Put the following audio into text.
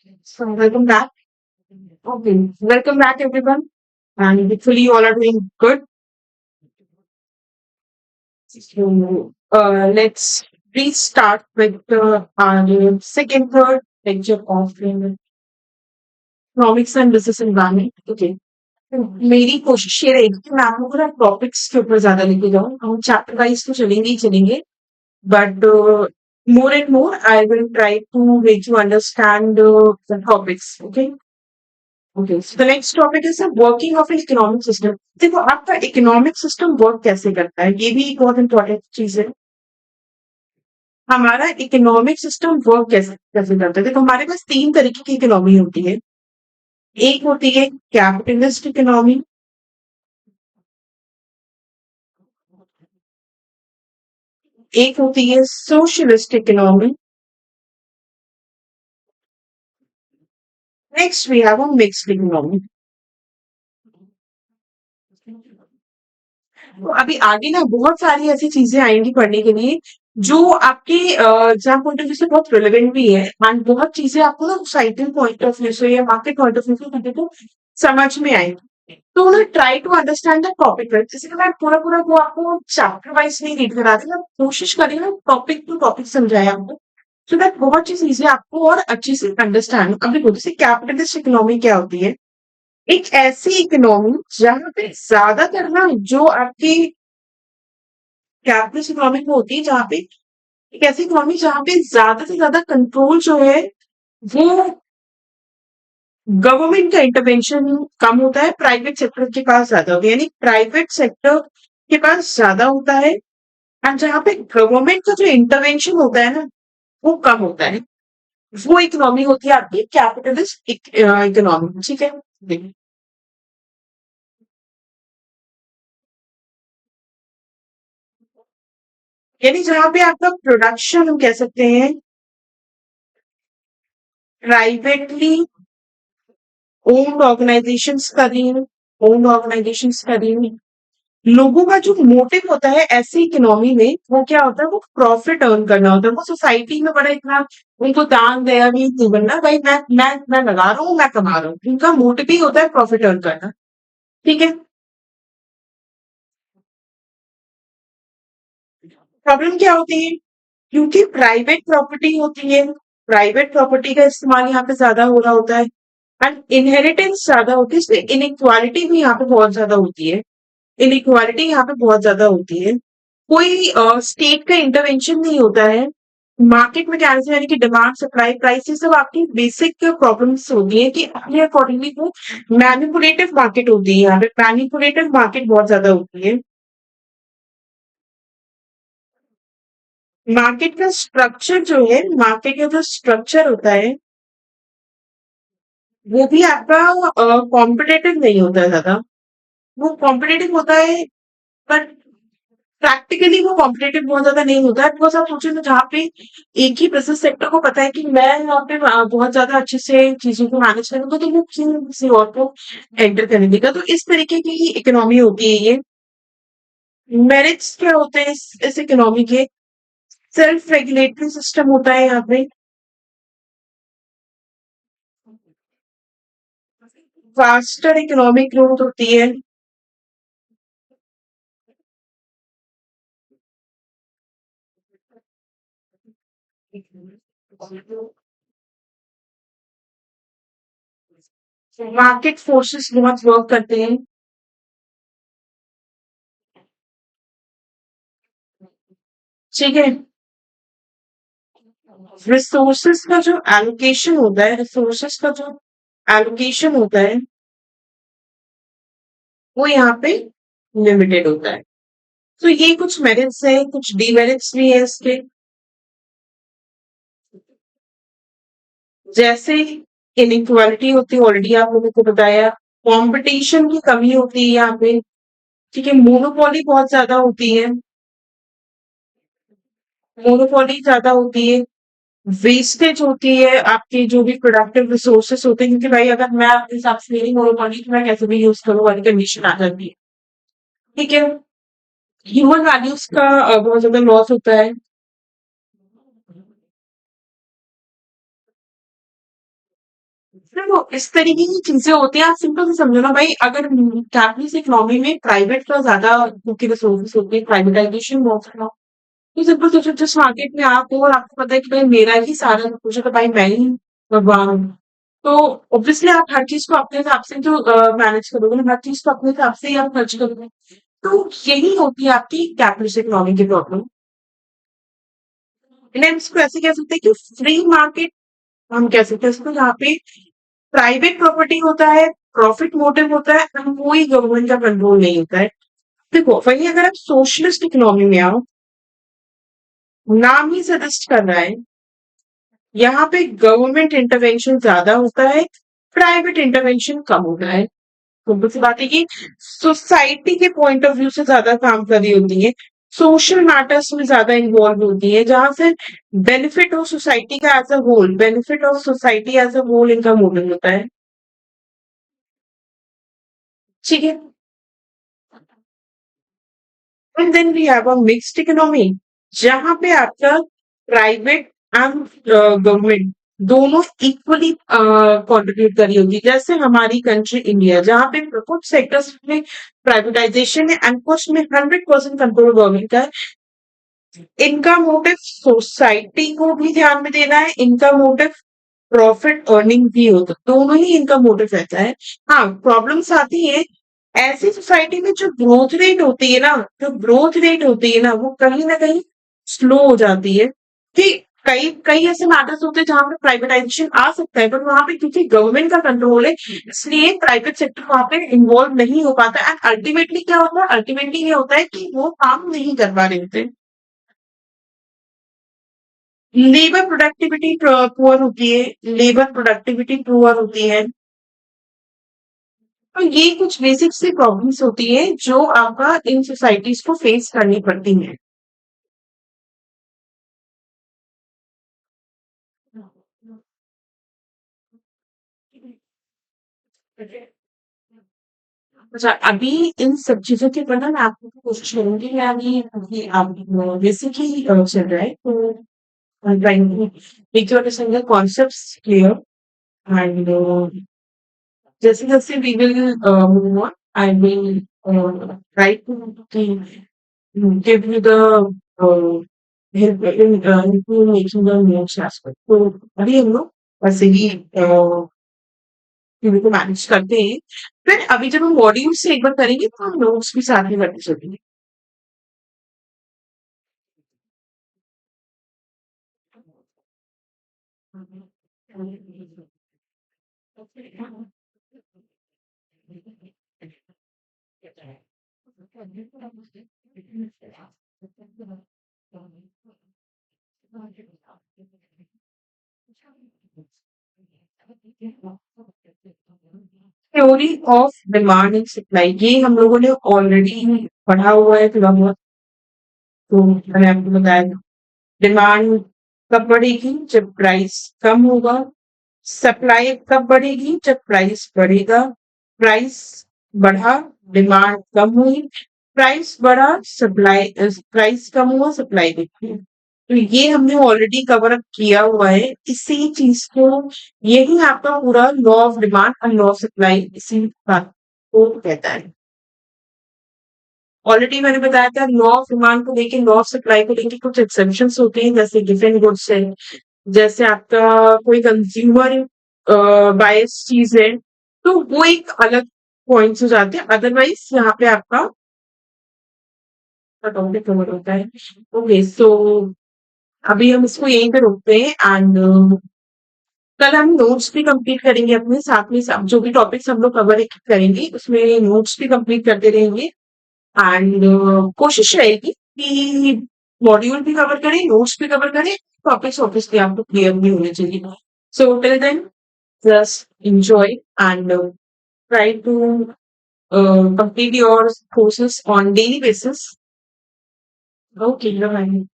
So welcome back. Okay, welcome back everyone, and hopefully you all are doing good. So let's please start with our second, third lecture of economics and business environment. Okay, तो मेरी कोशिश ये रहेगी कि मैं आप लोगों को ना टॉपिक्स के ऊपर ज्यादा लेके जाऊँ. हम चैप्टर वाइज तो चलेंगे ही चलेंगे, but more and more I will try to make you understand the topics. Okay. Okay, so the next topic is the working of an economic system. देखो आपका इकोनॉमिक सिस्टम वर्क कैसे करता है, ये भी एक बहुत इंपॉर्टेंट चीज है. हमारा इकोनॉमिक सिस्टम वर्क कैसे कैसे करता है. देखो हमारे पास तीन तरीके की इकोनॉमी होती है. एक होती है कैपिटलिस्ट इकोनॉमी, एक होती है socialist economy, next we have a mixed economy. तो अभी आगे ना बहुत सारी ऐसी चीजें आएंगी पढ़ने के लिए जो आपके एग्जाम पॉइंट ऑफ व्यू से बहुत रिलेवेंट भी है, एंड बहुत चीजें आपको ना सोसाइटल पॉइंट ऑफ व्यू से या मार्केट पॉइंट ऑफ व्यू से पढ़ने को समझ में आएंगी. तो ना try to understand the topic wise. जैसे कि मैं पूरा पूरा वो आपको चैप्टर वाइज नहीं रीड करा रही, मैं कोशिश करी ना टॉपिक टू टॉपिक समझाया आपको, सो दैट बहुत सी चीजें आपको और अच्छे से अंडरस्टैंड. अभी देखो जैसे कैपिटलिस्ट इकोनॉमी क्या होती है. एक ऐसी इकोनॉमी जहां पे ज्यादातर ना जो आपकी कैपिटलिस्ट इकोनॉमी में होती है, जहाँ पे एक ऐसी इकोनॉमी जहाँ पे ज्यादा से ज्यादा कंट्रोल जो है वो गवर्नमेंट का इंटरवेंशन कम होता है, प्राइवेट सेक्टर के पास ज्यादा होता है. यानी प्राइवेट सेक्टर के पास ज्यादा होता है, एंड जहाँ पे गवर्नमेंट का जो इंटरवेंशन होता है ना वो कम होता है. वो इकोनॉमी होती है आपकी कैपिटलिस्ट इकोनॉमी. ठीक है. यानी जहाँ पे आपका प्रोडक्शन हम कह सकते हैं प्राइवेटली ओन्ड ऑर्गेनाइजेशंस कर रही हैं, ओन्ड ऑर्गेनाइजेशंस कर रही हैं. लोगों का जो मोटिव होता है ऐसी इकोनॉमी में वो क्या होता है, वो प्रॉफिट अर्न करना होता है. वो सोसाइटी में बड़ा इतना उनको दान दया भी नहीं बनना, भाई मैं लगा रहा हूँ, मैं कमा रहा हूँ. उनका मोटिव ही होता है प्रॉफिट अर्न करना. ठीक है. प्रॉब्लम क्या होती है, क्योंकि प्राइवेट प्रॉपर्टी होती है, प्राइवेट प्रॉपर्टी का इस्तेमाल यहाँ पे ज्यादा हो रहा होता है, एंड इनहेरिटेंस ज्यादा होती है, इसलिए इनइक्वालिटी भी यहाँ पे बहुत ज्यादा होती है. इनइक्वालिटी यहाँ पे बहुत ज्यादा होती है. कोई स्टेट का इंटरवेंशन नहीं होता है. मार्केट मैकेनिज्म यानी कि डिमांड सप्लाई प्राइस ये सब आपकी बेसिक प्रॉब्लम्स होती है कि अपने अकॉर्डिंगली वो मैनिपुलेटिव मार्केट होती है. यहाँ पे मैनिपुलेटिव मार्केट बहुत ज्यादा होती है. मार्केट का स्ट्रक्चर जो है, मार्केट का जो स्ट्रक्चर होता है वो भी आपका कॉम्पिटेटिव नहीं होता है ज्यादा. वो कॉम्पिटेटिव होता है बट प्रैक्टिकली वो कॉम्पिटेटिव बहुत ज्यादा नहीं होता है. बिकॉज आप सोचे तो जहाँ पे एक ही बिजनेस सेक्टर को पता है कि मैं यहाँ पे बहुत ज्यादा अच्छे से चीजों को मैनेज करूंगा, तो वो क्यों किसी और को एंटर करने देगा. तो इस तरीके की इकोनॉमी होती है ये. मेरिट्स क्या होते हैं इस इकोनॉमी के. सेल्फ रेगुलेटरी सिस्टम होता है यहाँ पे. फास्टर इकोनॉमिक ग्रोथ होती है. मार्केट फोर्सेस बहुत वर्क करते हैं. ठीक है. रिसोर्सेस का जो एलोकेशन होता है, रिसोर्सेस का जो एलोकेशन होता है वो यहाँ पे लिमिटेड होता है. तो ये कुछ मेरिट्स है, कुछ डीमेरिट्स भी है इसके. जैसे इनइक्वालिटी होती है, ऑलरेडी आप लोगों को बताया. कंपटीशन की कमी होती है यहाँ पे. ठीक है. मोनोपोली बहुत ज्यादा होती है. मोनोपोली ज्यादा होती है. वेस्टेज होती है आपके जो भी प्रोडक्टिव रिसोर्सेस होते हैं, क्योंकि भाई अगर मैं अपने हिसाब से मेरी मोनोपोली तो मैं कैसे भी यूज करूँ वाली कंडीशन आ जाती है. ठीक है. ह्यूमन वैल्यूज का बहुत ज्यादा लॉस होता है. देखो इस तरीके की चीजें होती हैं। आप सिंपल से समझो ना भाई, अगर कैपिटलिस्ट इकोनॉमी में प्राइवेट का ज्यादा की रिसोर्सेस होती है, प्राइवेटाइजेशन बहुत है, तो सिंपल सोचो जिस मार्केट में आप हो और आपको पता है कि भाई मेरा ही सारा कुछ है, तो भाई मैं ही भगवान हूँ। तो ऑब्वियसली आप हर चीज को अपने हिसाब से जो मैनेज करोगे ना, हर चीज को अपने हिसाब से ही आप खर्च करोगे। तो यही होती है आपकी कैपिटलिस्ट इकोनॉमी की प्रॉब्लम। हम इसको ऐसे कह सकते हैं कि फ्री मार्केट हम कह सकते हैं इसको, जहाँ पे प्राइवेट प्रॉपर्टी होता है, प्रॉफिट मोटिव होता है, और कोई गवर्नमेंट का कंट्रोल नहीं होता है। देखो वही अगर आप सोशलिस्ट इकोनॉमी में आओ, नाम ही सजेस्ट कर रहा है, यहाँ पे गवर्नमेंट इंटरवेंशन ज्यादा होता है, प्राइवेट इंटरवेंशन कम होता है। सिंपल सी बात है कि सोसाइटी के पॉइंट ऑफ व्यू से ज्यादा काम कर रही होती है, सोशल मैटर्स में ज्यादा इन्वॉल्व होती है, जहां से बेनिफिट ऑफ सोसाइटी का as a whole, benefit of society as a whole इनका मोटिव होता है। ठीक है। And then we have a mixed economy, जहां पे आपका प्राइवेट एंड गवर्नमेंट दोनों इक्वली कंट्रीब्यूट करी होगी। जैसे हमारी कंट्री इंडिया, जहां पे कुछ सेक्टर्स में प्राइवेटाइजेशन है एंड कुछ में 100% कंट्रोल गवर्नमेंट का है। इनका मोटिव सोसाइटी को भी ध्यान में देना है, इनका मोटिव प्रॉफिट अर्निंग भी होता है, दोनों ही इनका मोटिव रहता है। हाँ, प्रॉब्लम्स आती है ऐसी सोसाइटी में, जो ग्रोथ रेट होती है ना, जो ग्रोथ रेट होती है ना वो ना कहीं स्लो हो जाती है। कि कई कई ऐसे मैटर्स होते हैं जहां पे प्राइवेटाइजेशन आ सकता है, पर वहां पे क्योंकि गवर्नमेंट का कंट्रोल है, इसलिए प्राइवेट सेक्टर वहां पे इन्वॉल्व नहीं हो पाता। एंड अल्टीमेटली क्या होता है, अल्टीमेटली ये होता है कि वो काम नहीं कर पा रहे होते। लेबर प्रोडक्टिविटी पुअर होती है, लेबर प्रोडक्टिविटी पुअर होती है। तो ये कुछ बेसिक सी प्रॉब्लम्स होती है जो आपका इन सोसाइटीज को फेस करनी पड़ती है। अच्छा, अभी इन सब चीजों के ऊपर ना मैं आपको कोशिश करूंगी। मैं अभी आप बेसिकली चल रहा है, तो एक सिंगल कॉन्सेप्ट क्लियर। एंड जैसे we will move on, I will try to give you the uh, information the notes aspect. तो अभी हम लोग वैसे ही चीजों को मैनेज करते हैं। फिर अभी जब हम मॉड्यूल से एक बार करेंगे तो हम नोट्स भी साथ में करते चलेंगे। Theory of demand and supply, ये हम लोगों ने ऑलरेडी पढ़ा हुआ है थोड़ा बहुत। तो मैंने आपको बताया, डिमांड कब बढ़ेगी, जब प्राइस कम होगा। सप्लाई कब बढ़ेगी, जब प्राइस बढ़ेगा। प्राइस बढ़ा, डिमांड कम हुई। प्राइस बढ़ा, सप्लाई प्राइस कम हुआ, सप्लाई बढ़ी। तो ये हमने ऑलरेडी कवर अप किया हुआ है इसी चीज को। यही आपका पूरा लॉ ऑफ डिमांड और लॉ ऑफ सप्लाई इसी बात को कहता है। ऑलरेडी मैंने बताया था, लॉ ऑफ डिमांड को लेके, लॉ ऑफ सप्लाई को लेके कुछ एक्सेप्शंस होते हैं, जैसे गिवन गुड्स है, जैसे आपका कोई कंज्यूमर बायस चीज है, तो वो एक अलग पॉइंट्स हो जाते हैं। अदरवाइज यहाँ पे आपका टॉपिक कवर होता है। ओके, सो अभी हम इसको यहीं पे रोकते हैं। एंड कल हम नोट्स भी कंप्लीट करेंगे अपने साथ में, जो भी टॉपिक्स हम लोग कवर करेंगे उसमें नोट्स भी कंप्लीट करते रहेंगे। एंड कोशिश रहेगी कि मॉड्यूल भी कवर करें, नोट्स भी कवर करें, टॉपिक्स ऑब्वियसली आपको क्लियर भी होने चाहिए। So till then just enjoy and try to complete your courses on daily basis. Okay, bye.